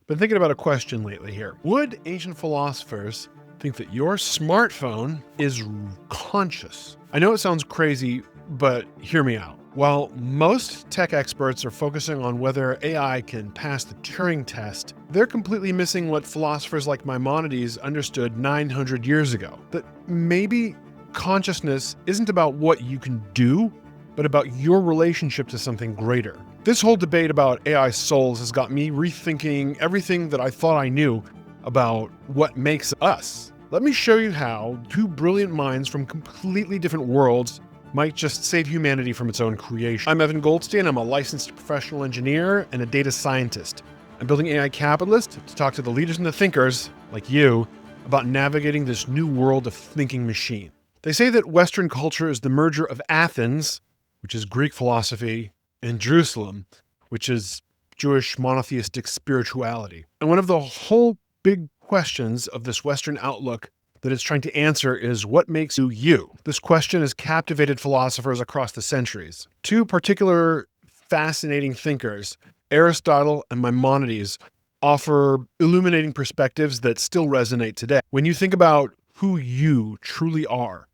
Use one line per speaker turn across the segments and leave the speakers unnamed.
Been thinking about a question lately here. Would ancient philosophers think that your smartphone is conscious? I know it sounds crazy, but hear me out. While most tech experts are focusing on whether AI can pass the Turing test, they're completely missing what philosophers like Maimonides understood 900 years ago. That maybe consciousness isn't about what you can do, but about your relationship to something greater. This whole debate about AI souls has got me rethinking everything that I thought I knew about what makes us. Let me show you how two brilliant minds from completely different worlds might just save humanity from its own creation. I'm Evan Goldstein. I'm a licensed professional engineer and a data scientist. I'm building AI Capitalist to talk to the leaders and the thinkers, like you, about navigating this new world of thinking machine. They say that Western culture is the merger of Athens, which is Greek philosophy, and Jerusalem, which is Jewish monotheistic spirituality. And one of the whole big questions of this Western outlook that it's trying to answer is what makes you you? This question has captivated philosophers across the centuries. Two particular fascinating thinkers, Aristotle and Maimonides, offer illuminating perspectives that still resonate today. When you think about who you truly are,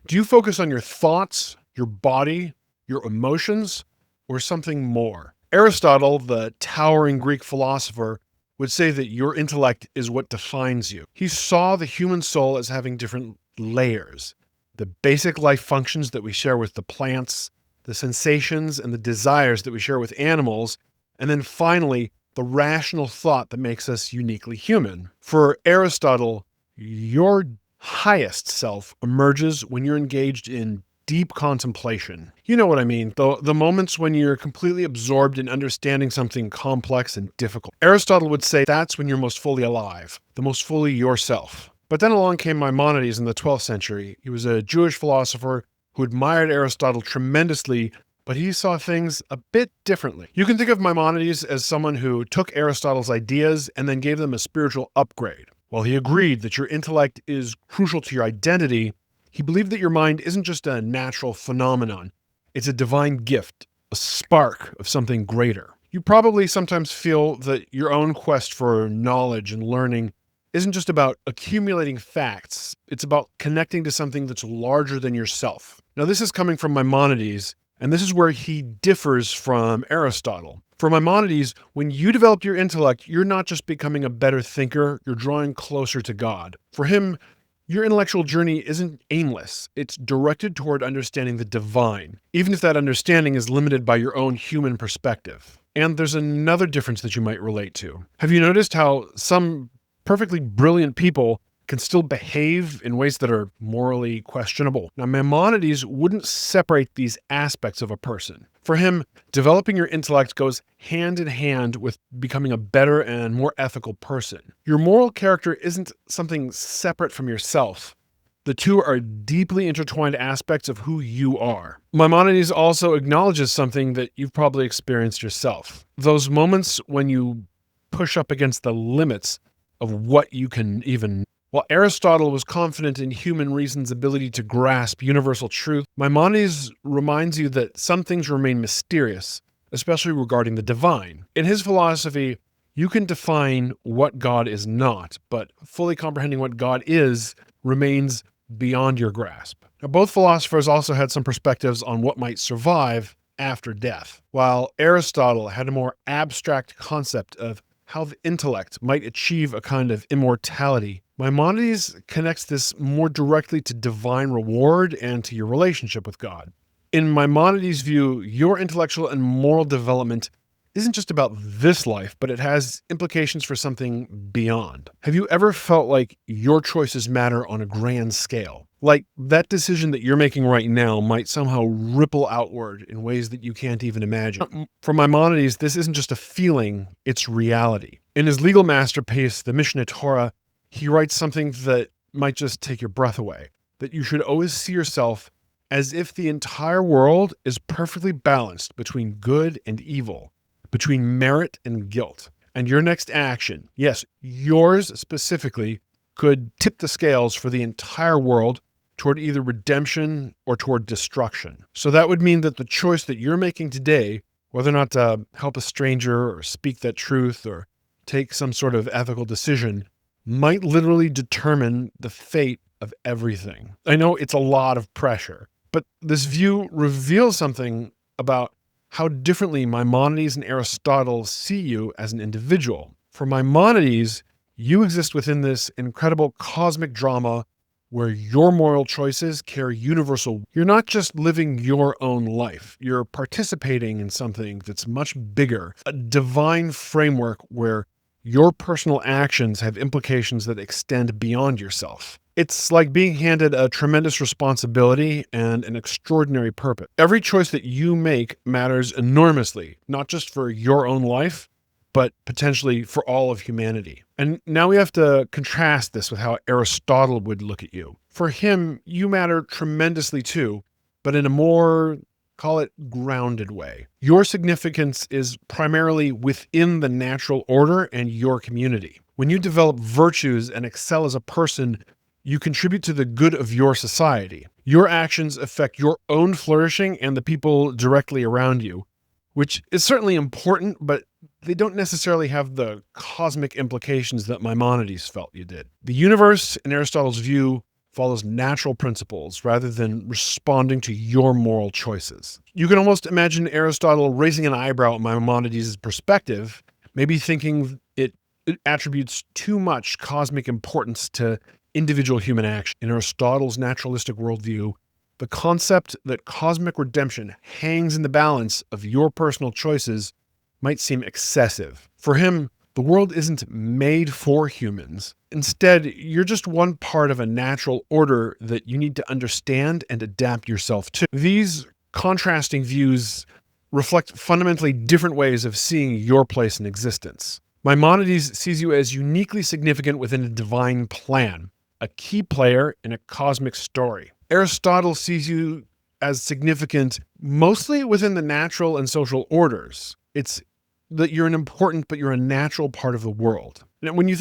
do you focus on your thoughts, your body, your emotions, or something more? Aristotle, the towering Greek philosopher, would say that your intellect is what defines you. He saw the human soul as having different layers. The basic life functions that we share with the plants, the sensations and the desires that we share with animals, and then finally, the rational thought that makes us uniquely human. For Aristotle, your highest self emerges when you're engaged in deep contemplation. You know what I mean, the moments when you're completely absorbed in understanding something complex and difficult. Aristotle would say that's when you're most fully alive, the most fully yourself. But then along came Maimonides in the 12th century. He was a Jewish philosopher who admired Aristotle tremendously, but he saw things a bit differently. You can think of Maimonides as someone who took Aristotle's ideas and then gave them a spiritual upgrade. While he agreed that your intellect is crucial to your identity, he believed that your mind isn't just a natural phenomenon. It's a divine gift, a spark of something greater. You probably sometimes feel that your own quest for knowledge and learning isn't just about accumulating facts. It's about connecting to something that's larger than yourself. Now, this is coming from Maimonides, and this is where he differs from Aristotle. For Maimonides, when you develop your intellect, you're not just becoming a better thinker, you're drawing closer to God. For him, your intellectual journey isn't aimless. It's directed toward understanding the divine, even if that understanding is limited by your own human perspective. And there's another difference that you might relate to. Have you noticed how some perfectly brilliant people can still behave in ways that are morally questionable? Now, Maimonides wouldn't separate these aspects of a person. For him, developing your intellect goes hand in hand with becoming a better and more ethical person. Your moral character isn't something separate from yourself. The two are deeply intertwined aspects of who you are. Maimonides also acknowledges something that you've probably experienced yourself. Those moments when you push up against the limits of what you can even. While Aristotle was confident in human reason's ability to grasp universal truth, Maimonides reminds you that some things remain mysterious, especially regarding the divine. In his philosophy, you can define what God is not, but fully comprehending what God is remains beyond your grasp. Now, both philosophers also had some perspectives on what might survive after death. While Aristotle had a more abstract concept of how the intellect might achieve a kind of immortality, Maimonides connects this more directly to divine reward and to your relationship with God. In Maimonides' view, your intellectual and moral development isn't just about this life, but it has implications for something beyond. Have you ever felt like your choices matter on a grand scale? Like that decision that you're making right now might somehow ripple outward in ways that you can't even imagine. For Maimonides, this isn't just a feeling, it's reality. In his legal masterpiece, the Mishneh Torah, he writes something that might just take your breath away, that you should always see yourself as if the entire world is perfectly balanced between good and evil, between merit and guilt. And your next action, yes, yours specifically, could tip the scales for the entire world toward either redemption or toward destruction. So that would mean that the choice that you're making today, whether or not to help a stranger or speak that truth or take some sort of ethical decision might literally determine the fate of everything. I know it's a lot of pressure, but this view reveals something about how differently Maimonides and Aristotle see you as an individual. For Maimonides, you exist within this incredible cosmic drama where your moral choices carry universal. You're not just living your own life. You're participating in something that's much bigger, a divine framework where your personal actions have implications that extend beyond yourself. It's like being handed a tremendous responsibility and an extraordinary purpose. Every choice that you make matters enormously, not just for your own life, but potentially for all of humanity. And now we have to contrast this with how Aristotle would look at you. For him, you matter tremendously too, but in a more, call it, grounded way. Your significance is primarily within the natural order and your community. When you develop virtues and excel as a person, you contribute to the good of your society. Your actions affect your own flourishing and the people directly around you, which is certainly important, but they don't necessarily have the cosmic implications that Maimonides felt you did. The universe, in Aristotle's view, follows natural principles rather than responding to your moral choices. You can almost imagine Aristotle raising an eyebrow at Maimonides' perspective, maybe thinking it attributes too much cosmic importance to individual human action. In Aristotle's naturalistic worldview, the concept that cosmic redemption hangs in the balance of your personal choices might seem excessive. For him, the world isn't made for humans. Instead, you're just one part of a natural order that you need to understand and adapt yourself to. These contrasting views reflect fundamentally different ways of seeing your place in existence. Maimonides sees you as uniquely significant within a divine plan, a key player in a cosmic story. Aristotle sees you as significant mostly within the natural and social orders. It's that you're an important, but you're a natural part of the world. And when you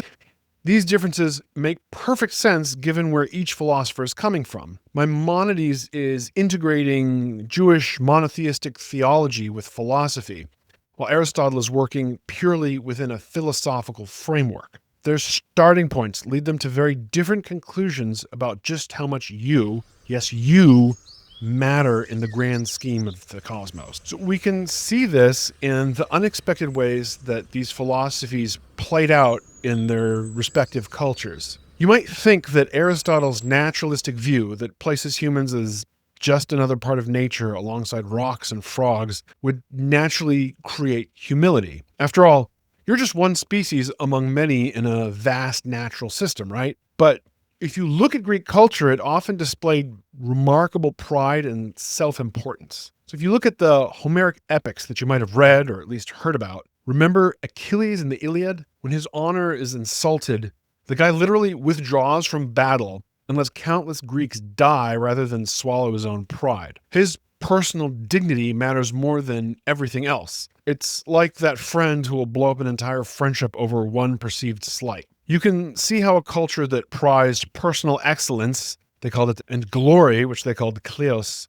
these differences make perfect sense given where each philosopher is coming from. Maimonides is integrating Jewish monotheistic theology with philosophy, while Aristotle is working purely within a philosophical framework. Their starting points lead them to very different conclusions about just how much you, yes, you, matter in the grand scheme of the cosmos. So we can see this in the unexpected ways that these philosophies played out in their respective cultures. You might think that Aristotle's naturalistic view that places humans as just another part of nature alongside rocks and frogs would naturally create humility. After all, you're just one species among many in a vast natural system, right? But if you look at Greek culture, it often displayed remarkable pride and self-importance. So if you look at the Homeric epics that you might have read or at least heard about, remember Achilles in the Iliad? When his honor is insulted, the guy literally withdraws from battle and lets countless Greeks die rather than swallow his own pride. His personal dignity matters more than everything else. It's like that friend who will blow up an entire friendship over one perceived slight. You can see how a culture that prized personal excellence, they called it, and glory, which they called kleos,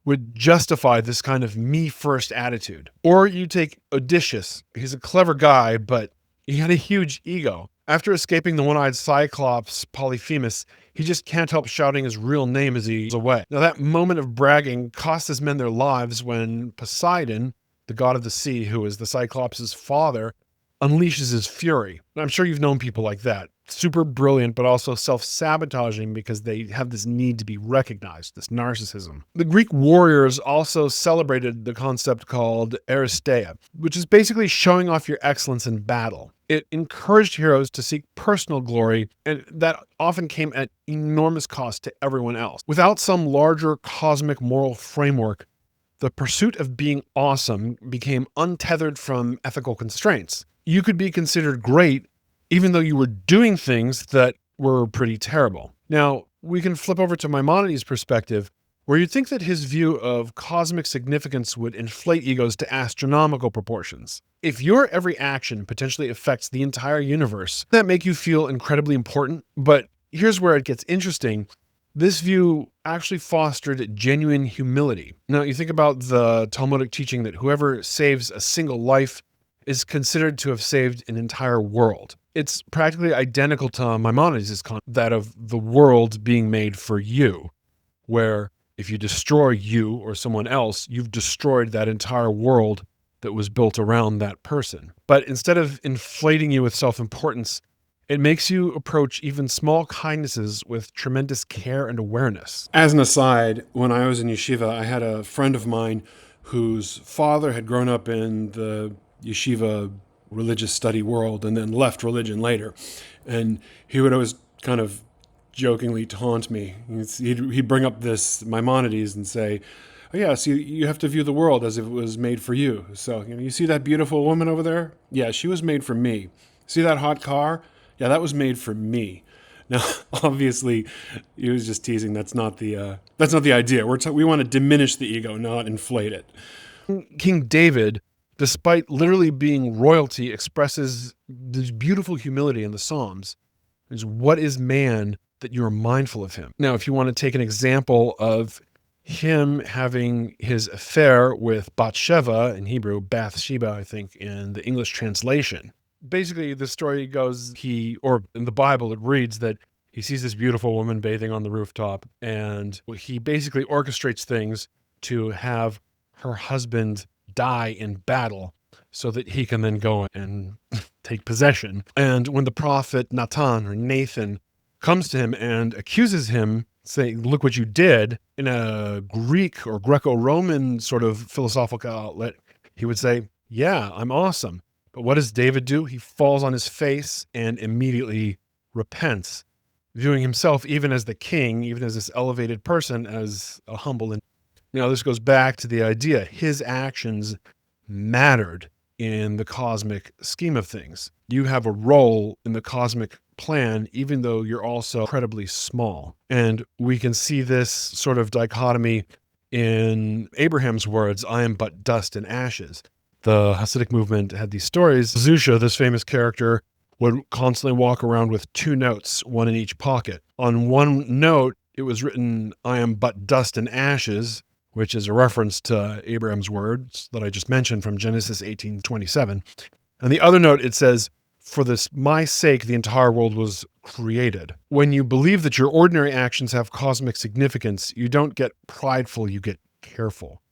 would justify this kind of me-first attitude. Or you take Odysseus. He's a clever guy, but he had a huge ego. After escaping the one-eyed Cyclops, Polyphemus, he just can't help shouting his real name as he goes away. Now that moment of bragging cost his men their lives when Poseidon, the god of the sea, who is the Cyclops' father, unleashes his fury. I'm sure you've known people like that. Super brilliant, but also self-sabotaging because they have this need to be recognized, this narcissism. The Greek warriors also celebrated the concept called aristeia, which is basically showing off your excellence in battle. It encouraged heroes to seek personal glory, and that often came at enormous cost to everyone else. Without some larger cosmic moral framework, the pursuit of being awesome became untethered from ethical constraints. You could be considered great even though you were doing things that were pretty terrible. Now, we can flip over to Maimonides' perspective, where you'd think that his view of cosmic significance would inflate egos to astronomical proportions. If your every action potentially affects the entire universe, that make you feel incredibly important. But here's where it gets interesting. This view actually fostered genuine humility. Now, you think about the Talmudic teaching that whoever saves a single life is considered to have saved an entire world. It's practically identical to Maimonides' concept, that of the world being made for you, where if you destroy you or someone else, you've destroyed that entire world that was built around that person. But instead of inflating you with self-importance, it makes you approach even small kindnesses with tremendous care and awareness. As an aside, when I was in yeshiva, I had a friend of mine whose father had grown up in the yeshiva religious study world and then left religion later. And he would always kind of jokingly taunt me. He'd bring up this Maimonides and say, "Oh yeah, so you have to view the world as if it was made for you. So, you see that beautiful woman over there? Yeah, she was made for me. See that hot car? Yeah, that was made for me." Now, obviously, he was just teasing. That's not the idea. We want to diminish the ego, not inflate it. King David, despite literally being royalty, expresses this beautiful humility in the Psalms. Is what is man that you are mindful of him? Now, if you want to take an example of him having his affair with Bathsheba, in Hebrew, Bathsheba, I think, in the English translation. Basically, the story goes, or in the Bible, it reads that he sees this beautiful woman bathing on the rooftop, and he basically orchestrates things to have her husband die in battle so that he can then go and take possession. And when the prophet Nathan comes to him and accuses him, saying, "Look what you did," in a Greek or Greco-Roman sort of philosophical outlet, he would say, "Yeah, I'm awesome." But what does David do? He falls on his face and immediately repents, viewing himself even as the king, even as this elevated person, as a humble. And this goes back to the idea his actions mattered in the cosmic scheme of things. You have a role in the cosmic plan, even though you're also incredibly small. And we can see this sort of dichotomy in Abraham's words, "I am but dust and ashes." The Hasidic movement had these stories. Zusha, this famous character, would constantly walk around with two notes, one in each pocket. On one note, it was written, "I am but dust and ashes," which is a reference to Abraham's words that I just mentioned from Genesis 18:27. And the other note, it says, "For this my sake, the entire world was created." When you believe that your ordinary actions have cosmic significance, you don't get prideful, you get careful,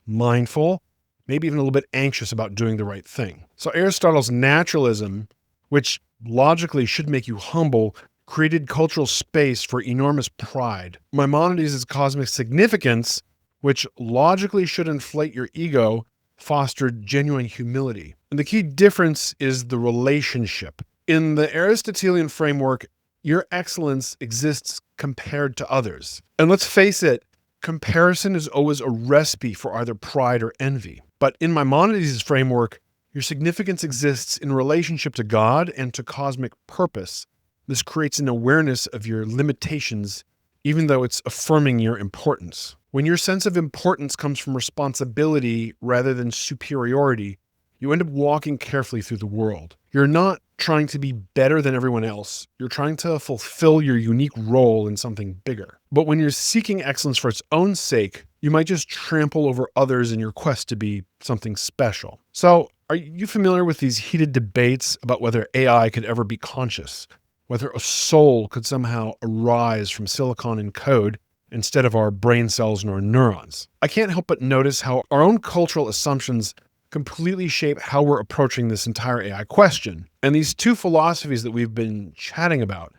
mindful, maybe even a little bit anxious about doing the right thing. So Aristotle's naturalism, which logically should make you humble, created cultural space for enormous pride. Maimonides' cosmic significance, which logically should inflate your ego, fostered genuine humility. And the key difference is the relationship. In the Aristotelian framework, your excellence exists compared to others. And let's face it, comparison is always a recipe for either pride or envy. But in Maimonides' framework, your significance exists in relationship to God and to cosmic purpose. This creates an awareness of your limitations, even though it's affirming your importance. When your sense of importance comes from responsibility rather than superiority, you end up walking carefully through the world. You're not trying to be better than everyone else. You're trying to fulfill your unique role in something bigger. But when you're seeking excellence for its own sake, you might just trample over others in your quest to be something special. So, are you familiar with these heated debates about whether AI could ever be conscious? Whether a soul could somehow arise from silicon and code instead of our brain cells and our neurons? I can't help but notice how our own cultural assumptions completely shape how we're approaching this entire AI question. And these two philosophies that we've been chatting about,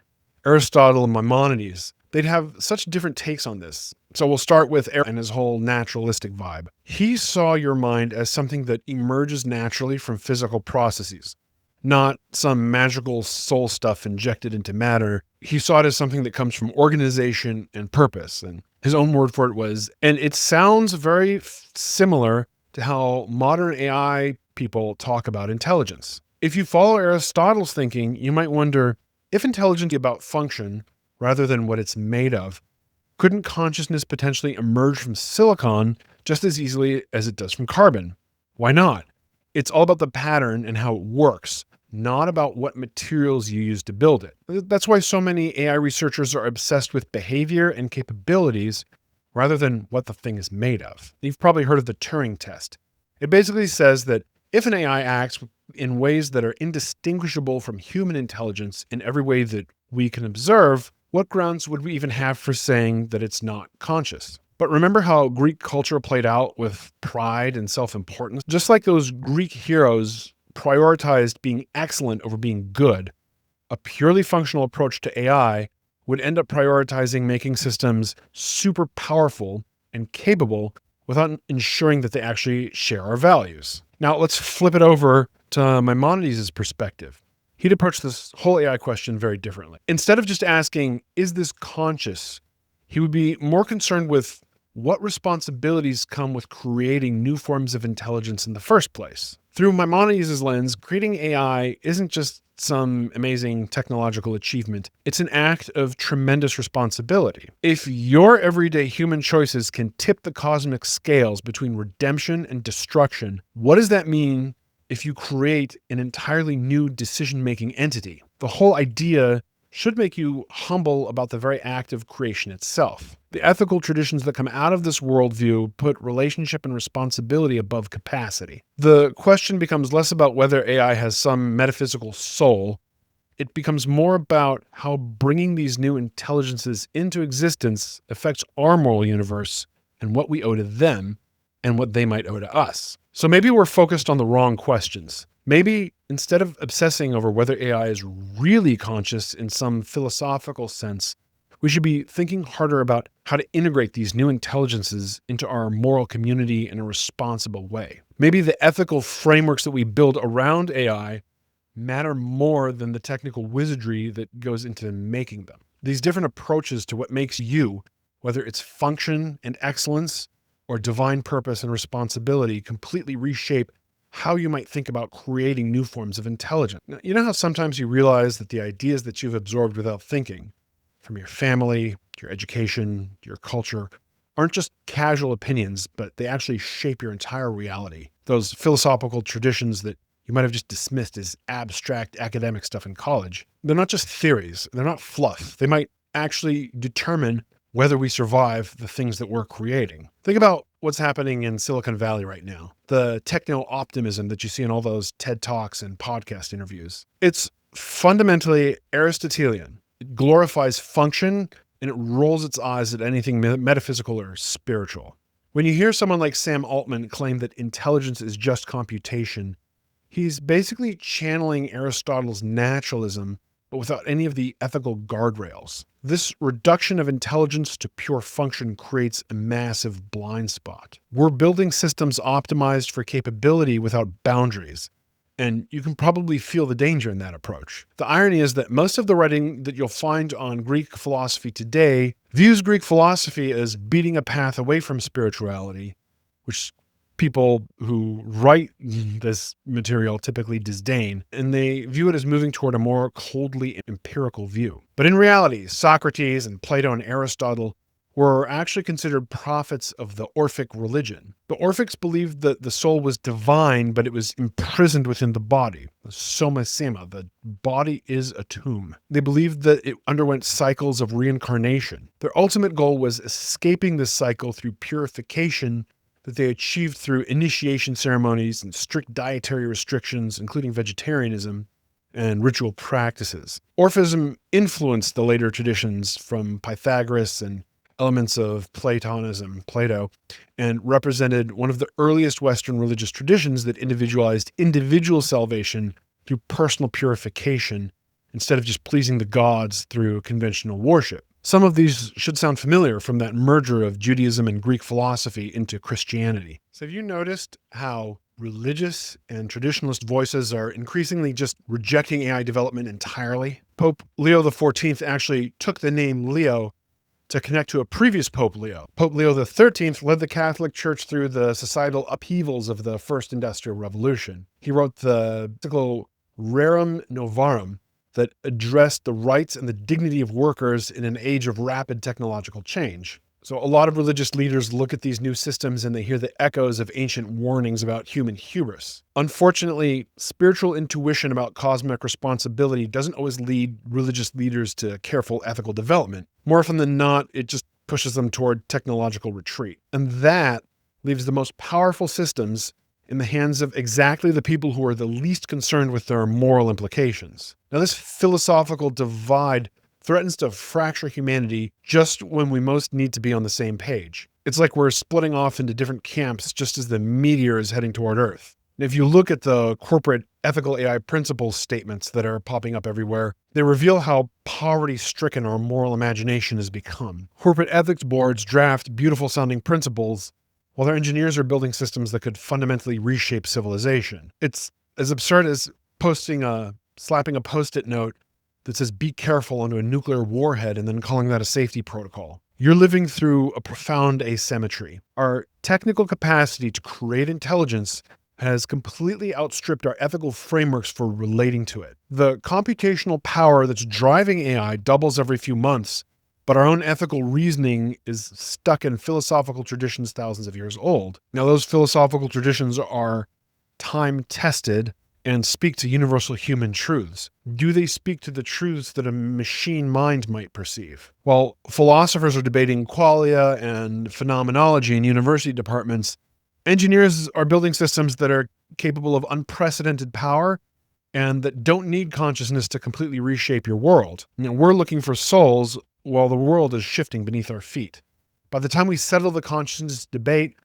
Aristotle and Maimonides, they'd have such different takes on this. So we'll start with Aristotle and his whole naturalistic vibe. He saw your mind as something that emerges naturally from physical processes, not some magical soul stuff injected into matter. He saw it as something that comes from organization and purpose. And his own word for it was, and it sounds very similar to how modern AI people talk about intelligence. If you follow Aristotle's thinking, you might wonder, if intelligence is about function rather than what it's made of, couldn't consciousness potentially emerge from silicon just as easily as it does from carbon? Why not? It's all about the pattern and how it works, not about what materials you use to build it. That's why so many AI researchers are obsessed with behavior and capabilities rather than what the thing is made of. You've probably heard of the Turing test. It basically says that If an AI acts in ways that are indistinguishable from human intelligence in every way that we can observe, what grounds would we even have for saying that it's not conscious? But remember how Greek culture played out with pride and self-importance? Just like those Greek heroes prioritized being excellent over being good, a purely functional approach to AI would end up prioritizing making systems super powerful and capable without ensuring that they actually share our values. Now, let's flip it over to Maimonides' perspective. He'd approach this whole AI question very differently. Instead of just asking, is this conscious? He would be more concerned with what responsibilities come with creating new forms of intelligence in the first place. Through Maimonides' lens, creating AI isn't just some amazing technological achievement. It's an act of tremendous responsibility. If your everyday human choices can tip the cosmic scales between redemption and destruction, what does that mean if you create an entirely new decision-making entity? The whole idea should make you humble about the very act of creation itself. The ethical traditions that come out of this worldview put relationship and responsibility above capacity. The question becomes less about whether AI has some metaphysical soul. It becomes more about how bringing these new intelligences into existence affects our moral universe and what we owe to them and what they might owe to us. So maybe we're focused on the wrong questions. Maybe instead of obsessing over whether AI is really conscious in some philosophical sense, we should be thinking harder about how to integrate these new intelligences into our moral community in a responsible way. Maybe the ethical frameworks that we build around AI matter more than the technical wizardry that goes into making them. These different approaches to what makes you, whether it's function and excellence or divine purpose and responsibility, completely reshape how you might think about creating new forms of intelligence. Now, you know how sometimes you realize that the ideas that you've absorbed without thinking, from your family, your education, your culture, aren't just casual opinions, but they actually shape your entire reality. Those philosophical traditions that you might have just dismissed as abstract academic stuff in college, they're not just theories, they're not fluff. They might actually determine whether we survive the things that we're creating. Think about what's happening in Silicon Valley right now. The techno-optimism that you see in all those TED Talks and podcast interviews. It's fundamentally Aristotelian. It glorifies function and it rolls its eyes at anything metaphysical or spiritual. When you hear someone like Sam Altman claim that intelligence is just computation, he's basically channeling Aristotle's naturalism, but without any of the ethical guardrails. This reduction of intelligence to pure function creates a massive blind spot. We're building systems optimized for capability without boundaries, and you can probably feel the danger in that approach. The irony is that most of the writing that you'll find on Greek philosophy today views Greek philosophy as beating a path away from spirituality, which people who write this material typically disdain, and they view it as moving toward a more coldly empirical view. But in reality, Socrates and Plato and Aristotle were actually considered prophets of the Orphic religion. The Orphics believed that the soul was divine, but it was imprisoned within the body. The soma sema, the body is a tomb. They believed that it underwent cycles of reincarnation. Their ultimate goal was escaping this cycle through purification that they achieved through initiation ceremonies and strict dietary restrictions, including vegetarianism and ritual practices. Orphism influenced the later traditions from Pythagoras and elements of Platonism, Plato, and represented one of the earliest Western religious traditions that individualized individual salvation through personal purification instead of just pleasing the gods through conventional worship. Some of these should sound familiar from that merger of Judaism and Greek philosophy into Christianity. So have you noticed how religious and traditionalist voices are increasingly just rejecting AI development entirely? Pope Leo XIV actually took the name Leo to connect to a previous Pope Leo. Pope Leo XIII led the Catholic Church through the societal upheavals of the First Industrial Revolution. He wrote the encyclical Rerum Novarum that addressed the rights and the dignity of workers in an age of rapid technological change. So a lot of religious leaders look at these new systems and they hear the echoes of ancient warnings about human hubris. Unfortunately, spiritual intuition about cosmic responsibility doesn't always lead religious leaders to careful ethical development. More often than not, it just pushes them toward technological retreat. And that leaves the most powerful systems in the hands of exactly the people who are the least concerned with their moral implications. Now, this philosophical divide threatens to fracture humanity just when we most need to be on the same page. It's like we're splitting off into different camps just as the meteor is heading toward Earth. And if you look at the corporate ethical AI principles statements that are popping up everywhere, they reveal how poverty-stricken our moral imagination has become. Corporate ethics boards draft beautiful-sounding principles while their engineers are building systems that could fundamentally reshape civilization. It's as absurd as slapping a Post-it note that says "be careful" onto a nuclear warhead and then calling that a safety protocol. You're living through a profound asymmetry. Our technical capacity to create intelligence has completely outstripped our ethical frameworks for relating to it. The computational power that's driving AI doubles every few months, but our own ethical reasoning is stuck in philosophical traditions thousands of years old. Now, those philosophical traditions are time-tested and speak to universal human truths. Do they speak to the truths that a machine mind might perceive? While philosophers are debating qualia and phenomenology in university departments, engineers are building systems that are capable of unprecedented power and that don't need consciousness to completely reshape your world. We're looking for souls while the world is shifting beneath our feet. By the time we settle the consciousness debate,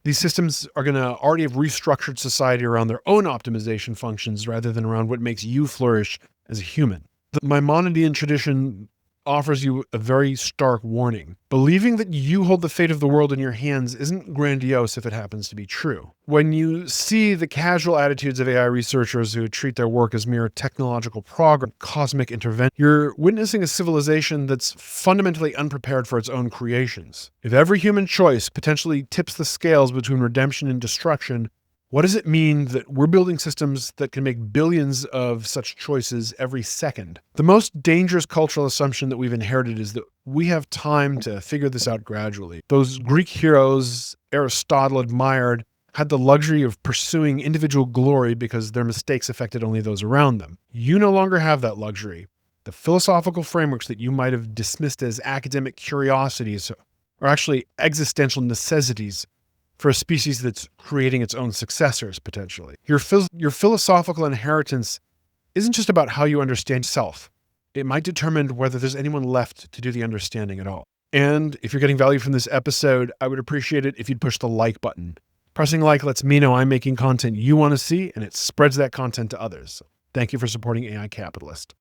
these systems are going to already have restructured society around their own optimization functions rather than around what makes you flourish as a human. The Maimonidean tradition offers you a very stark warning. Believing that you hold the fate of the world in your hands isn't grandiose if it happens to be true. When you see the casual attitudes of AI researchers who treat their work as mere technological progress, cosmic intervention, you're witnessing a civilization that's fundamentally unprepared for its own creations. If every human choice potentially tips the scales between redemption and destruction, what does it mean that we're building systems that can make billions of such choices every second? The most dangerous cultural assumption that we've inherited is that we have time to figure this out gradually. Those Greek heroes Aristotle admired had the luxury of pursuing individual glory because their mistakes affected only those around them. You no longer have that luxury. The philosophical frameworks that you might have dismissed as academic curiosities are actually existential necessities for a species that's creating its own successors, potentially. Your philosophical inheritance isn't just about how you understand yourself. It might determine whether there's anyone left to do the understanding at all. And if you're getting value from this episode, I would appreciate it if you'd push the like button. Pressing like lets me know I'm making content you want to see, and it spreads that content to others. Thank you for supporting AI Capitalist.